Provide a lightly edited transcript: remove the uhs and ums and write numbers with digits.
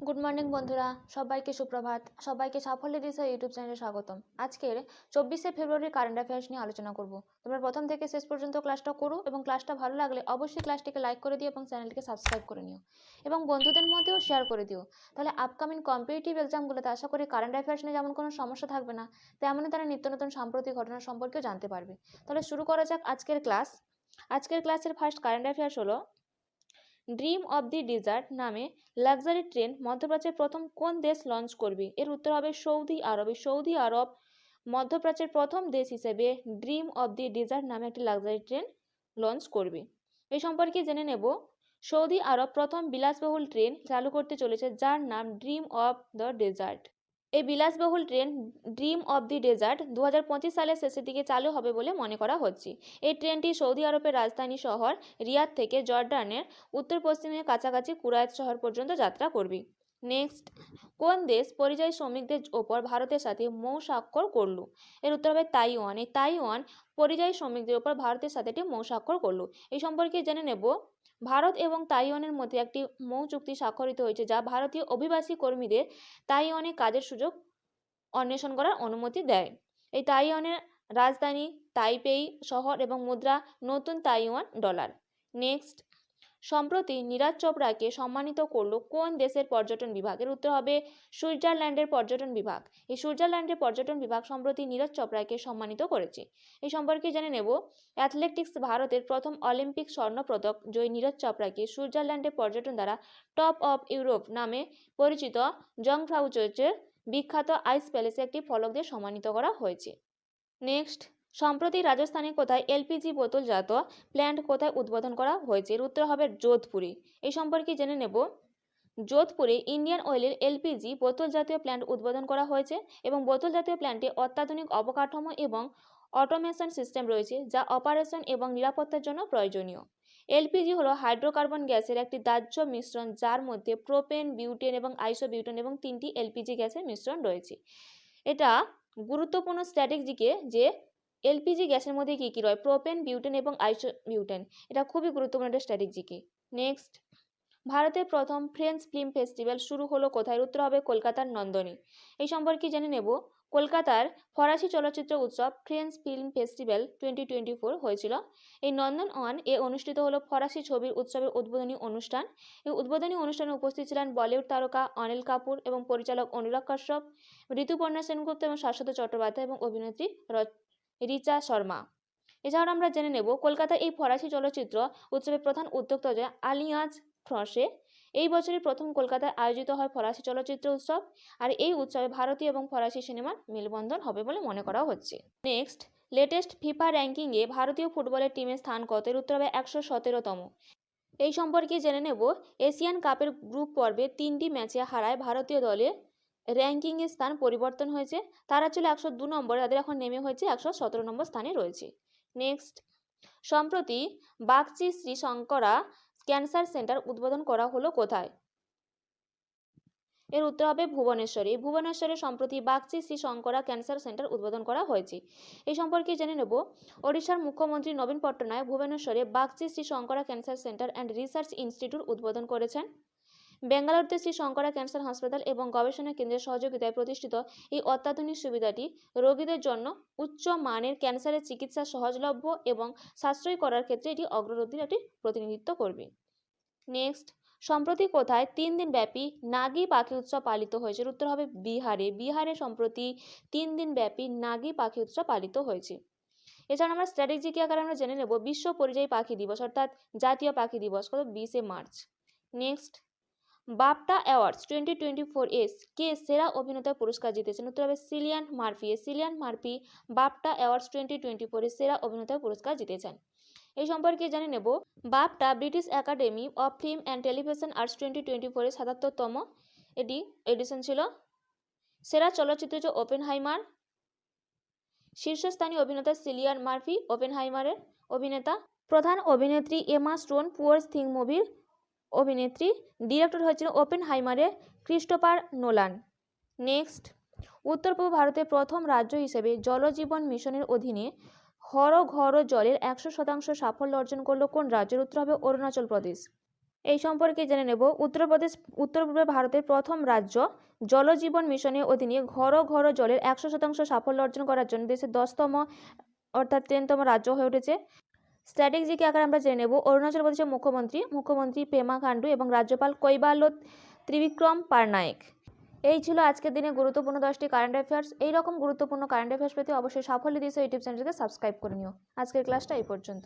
Good morning বন্ধুরা, সবাইকে সুপ্রভাত। সবাইকে সাফল্য দিশা ইউটিউব চ্যানেলে স্বাগতম। আজকের 24শে ফেব্রুয়ারির কারেন্ট অ্যাফেয়ার্স নিয়ে আলোচনা করব। তোমরা প্রথম থেকে শেষ পর্যন্ত ক্লাসটা করো এবং ক্লাসটা ভালো লাগলে অবশ্যই ক্লাসটিকে লাইক করে দিও এবং চ্যানেলটিকে সাবস্ক্রাইব করে নিও এবং বন্ধুদের মধ্যেও শেয়ার করে দিও। তাহলে আপকামিং কম্পিটিটিভ এক্সামগুলোতে আশা করি কারেন্ট অ্যাফেয়ার্স নিয়ে যেমন কোনো সমস্যা থাকবে না, তেমনই তারা নিত্য নতুন সাম্প্রতিক ঘটনা সম্পর্কেও জানতে পারবে। তাহলে শুরু করা যাক আজকের ক্লাস। আজকের ক্লাসের ফার্স্ট কারেন্ট অ্যাফেয়ার্স হলো, ড্রিম অব দি ডেজার্ট নামে লাক্সারি ট্রেন মধ্যপ্রাচ্যের প্রথম কোন দেশ লঞ্চ করবে? এর উত্তর হবে সৌদি আরব। সৌদি আরব মধ্যপ্রাচ্যের প্রথম দেশ হিসেবে ড্রিম অব দি ডেজার্ট নামে একটি লাক্সারি ট্রেন লঞ্চ করবে। এই সম্পর্কে জেনে নেব, সৌদি আরব প্রথম বিলাসবহুল ট্রেন চালু করতে চলেছে যার নাম ড্রিম অব দ্য ডেজার্ট। এই বিলাসবহুল train dream of the desert 2025 সালের শেষের দিকে চালু হবে বলে মনে করা হচ্ছে। এই ট্রেনটি সৌদি আরবের রাজধানী শহর রিয়াদ থেকে জর্ডানের উত্তর পশ্চিমে কাছাকাছি কুরাইত শহর পর্যন্ত যাত্রা করবে। নেক্সট, কোন দেশ পরিযায়ী শ্রমিকদের ওপর ভারতের সাথে মৌ স্বাক্ষর করলো? এর উত্তর হবে তাইওয়ান। এই তাইওয়ান পরিযায়ী শ্রমিকদের ওপর ভারতের সাথে একটি মৌ স্বাক্ষর করলো। এই সম্পর্কে জেনে নেব, ভারত এবং তাইওয়ানের মধ্যে একটি মৌ চুক্তি স্বাক্ষরিত হয়েছে যা ভারতীয় অভিবাসী কর্মীদের তাইওয়ানে কাজের সুযোগ অন্বেষণ করার অনুমতি দেয়। এই তাইওয়ানের রাজধানী তাইপেই শহর এবং মুদ্রা নতুন তাইওয়ান ডলার। নেক্সট, সম্প্রতি নীরজ চোপড়াকে সম্মানিত করলো কোন দেশের পর্যটন বিভাগ? এর উত্তর হবে সুইজারল্যান্ডের পর্যটন বিভাগ। এই সুইজারল্যান্ডের পর্যটন বিভাগ সম্প্রতি নীরজ চোপড়াকে সম্মানিত করেছে। এই সম্পর্কে জেনে নেব, অ্যাথলেটিক্স ভারতের প্রথম অলিম্পিক স্বর্ণপদক জয়ী নীরজ চোপড়াকে সুইজারল্যান্ডের পর্যটন দ্বারা টপ অফ ইউরোপ নামে পরিচিত জংফ্রাউচোচের বিখ্যাত আইস প্যালেসে একটি ফলক দিয়ে সম্মানিত করা হয়েছে। নেক্সট, সম্প্রতি রাজস্থানে কোথায় এলপিজি বোতলজাত প্ল্যান্ট কোথায় উদ্বোধন করা হয়েছে? এর উত্তর হবে যোধপুরে। এই সম্পর্কে জেনে নেব, যোধপুরে ইন্ডিয়ান অয়েলের এলপিজি বোতল জাতীয় প্ল্যান্ট উদ্বোধন করা হয়েছে এবং বোতল জাতীয় প্ল্যান্টে অত্যাধুনিক অবকাঠামো এবং অটোমেশন সিস্টেম রয়েছে যা অপারেশন এবং নিরাপত্তার জন্য প্রয়োজনীয়। এলপিজি হলো হাইড্রোকার্বন গ্যাসের একটি দাহ্য মিশ্রণ যার মধ্যে প্রোপেন, বিউটেন এবং আইসোবিউটেন এবং 3টি এলপিজি গ্যাসের মিশ্রণ রয়েছে। এটা গুরুত্বপূর্ণ স্ট্র্যাটেজিকে যে এলপিজি গ্যাসের মধ্যে কী কী রয়, প্রোপেন, বিউটেন এবং আইসোবিউটেন, এটা খুবই গুরুত্বপূর্ণ একটা স্ট্র্যাটেজিকে। নেক্সট, ভারতের প্রথম ফ্রেঞ্চ ফিল্ম ফেস্টিভ্যাল শুরু হলো কোথায়? উত্তর হবে কলকাতার নন্দনে। এই সম্পর্কে জেনে নেব, কলকাতার ফরাসি চলচ্চিত্র উৎসব ফ্রেঞ্চ ফিল্ম ফেস্টিভ্যাল 2024 হয়েছিল। এই নন্দন ওয়ান অনুষ্ঠিত হলো ফরাসি ছবির উৎসবের উদ্বোধনী অনুষ্ঠান। এই উদ্বোধনী অনুষ্ঠানে উপস্থিত ছিলেন বলিউড তারকা অনিল কাপুর এবং পরিচালক অনুরাগ কাশ্যপ, ঋতুপর্ণা সেনগুপ্ত এবং শাশ্বত চট্টোপাধ্যায় এবং অভিনেত্রী রিচা শর্মা। এছাড়াও আমরা জেনে নেব, কলকাতায় এই ফরাসি চলচ্চিত্র উৎসবের প্রধান উদ্যোক্তা যে আলিয়াজ ফ্রাঁসে। এই বছরই প্রথম কলকাতায় আয়োজিত হয় ফরাসি চলচ্চিত্র উৎসব, আর এই উৎসবে ভারতীয় এবং ফরাসি সিনেমার মেলবন্ধন হবে বলে মনে করা হচ্ছে। নেক্সট, লেটেস্ট ফিফা র্যাঙ্কিংয়ে ভারতীয় ফুটবলের টিমের স্থান কত? এর উত্তর হবে 117তম। এই সম্পর্কে জেনে নেব, এশিয়ান কাপের গ্রুপ পর্বে 3টি ম্যাচে হারায় ভারতীয় দলের র্যাঙ্কিংয়ের স্থান পরিবর্তন হয়েছে। তারা ছিল 102 নম্বরে, তাদের এখন নেমে হয়েছে 117 নম্বর স্থানে রয়েছে। নেক্সট, সম্প্রতি বাগচি শ্রী শঙ্করা ক্যান্সার সেন্টার উদ্বোধন করা হলো কোথায়? এর উত্তর হবে ভুবনেশ্বরে। ভুবনেশ্বরে সম্প্রতি বাগচি শ্রী শঙ্করা ক্যান্সার সেন্টার উদ্বোধন করা হয়েছে। এই সম্পর্কে জেনে নেব, ওড়িশার মুখ্যমন্ত্রী নবীন পট্টনায়ক ভুবনেশ্বরে Bagchi Shri Shankara cancer centre and research institute উদ্বোধন করেছেন। বেঙ্গালুরুতে শ্রী শঙ্করা ক্যান্সার হাসপাতাল এবং গবেষণা কেন্দ্রের সহযোগিতায় প্রতিষ্ঠিত এই অত্যাধুনিক সুবিধাটি রোগীদের জন্য উচ্চ মানের ক্যান্সারের চিকিৎসা সহজলভ্য এবং সাশ্রয়ী করার ক্ষেত্রে এটি অগ্রগতির একটি প্রতিনিধিত্ব করবে। নেক্সট, সম্প্রতি কোথায় 3 দিন ব্যাপী নাগী পাখি উৎসব পালিত হয়েছে? উত্তর হবে বিহারে। বিহারে সম্প্রতি 3 দিন ব্যাপী নাগী পাখি উৎসব পালিত হয়েছে। এছাড়া আমরা স্ট্র্যাটেজিক আকারে আমরা জেনে নেব, বিশ্ব পরিযায়ী পাখি দিবস অর্থাৎ জাতীয় পাখি দিবস কত? 20শে মার্চ। নেক্সট, বাফটা অ্যাওয়ার্ডস 2024 কে সেরা অভিনেতা পুরস্কার জিতেছেন? উত্তর হবে Cillian Murphy. Cillian Murphy BAFTA awards 2024 সেরা অভিনেতা পুরস্কার জিতেছেন। এই সম্পর্কে জেনে নেব, BAFTA British academy of film and television arts 2024 77তম এটি এডিশন ছিল। সেরা চলচ্চিত্র যে ওপেনহাইমার। শীর্ষস্থানীয় অভিনেতা সিলিয়ান মার্ফি, ওপেনহাইমারের অভিনেতা। প্রধান অভিনেত্রী এমা স্টোন, পুয়ার থিং মুভির অভিনেত্রী। ডিরেক্টর হয়েছিল ওপেনহাইমারের ক্রিস্টোফার নোলান। নেক্সট, উত্তর পূর্ব ভারতের প্রথম রাজ্য হিসেবে জলজীবন মিশনের অধীনে হর ঘর জলের 100% সাফল্য অর্জন করলো কোন রাজ্যের? উত্তর হবে অরুণাচল প্রদেশ। এই সম্পর্কে জেনে নেব উত্তরপ্রদেশ উত্তর পূর্ব ভারতের প্রথম রাজ্য জলজীবন মিশনের অধীনে ঘর ঘর জলের 100% সাফল্য অর্জন করার জন্য দেশের 10তম অর্থাৎ 10তম রাজ্য হয়ে উঠেছে। স্ট্র্যাটেজিকে আকারে আমরা জেনে নেব অরুণাচল প্রদেশের মুখ্যমন্ত্রী পেমা খান্ডু এবং রাজ্যপাল কৈবালত ত্রিবিক্রম পারনায়েক। এই ছিল আজকের দিনে গুরুত্বপূর্ণ 10টি কারেন্ট অ্যাফেয়ার্স। এইরকম গুরুত্বপূর্ণ কারেন্ট অ্যাফেয়ার্স পেতে অবশ্যই সাফল্য দিশা ইউটিউব চ্যানেলকে সাবস্ক্রাইব করে নিও। আজকের ক্লাসটা এই পর্যন্ত।